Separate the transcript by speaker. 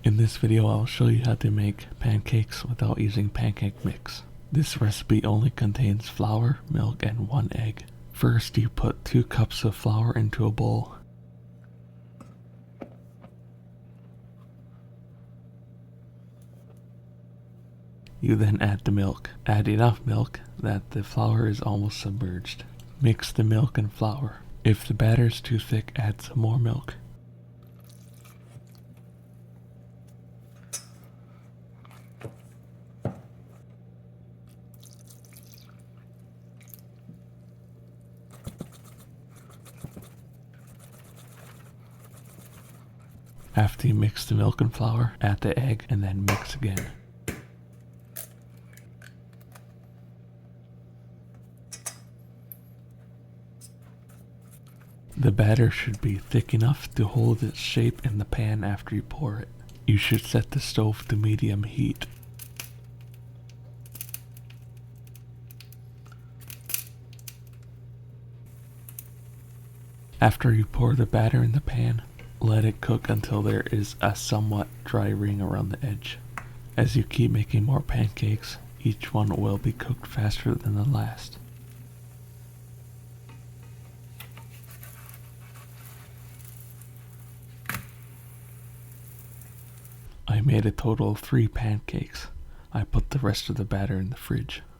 Speaker 1: In this video I'll show you how to make pancakes without using pancake mix. This recipe only contains flour, milk, and 1 egg. First you put 2 cups of flour into a bowl. You then add the milk. Add enough milk that the flour is almost submerged. Mix the milk and flour. If the batter is too thick, add some more milk. After you mix the milk and flour, add the egg and then mix again. The batter should be thick enough to hold its shape in the pan after you pour it. You should set the stove to medium heat. After you pour the batter in the pan, let it cook until there is a somewhat dry ring around the edge. As you keep making more pancakes, each one will be cooked faster than the last. I made a total of 3 pancakes. I put the rest of the batter in the fridge.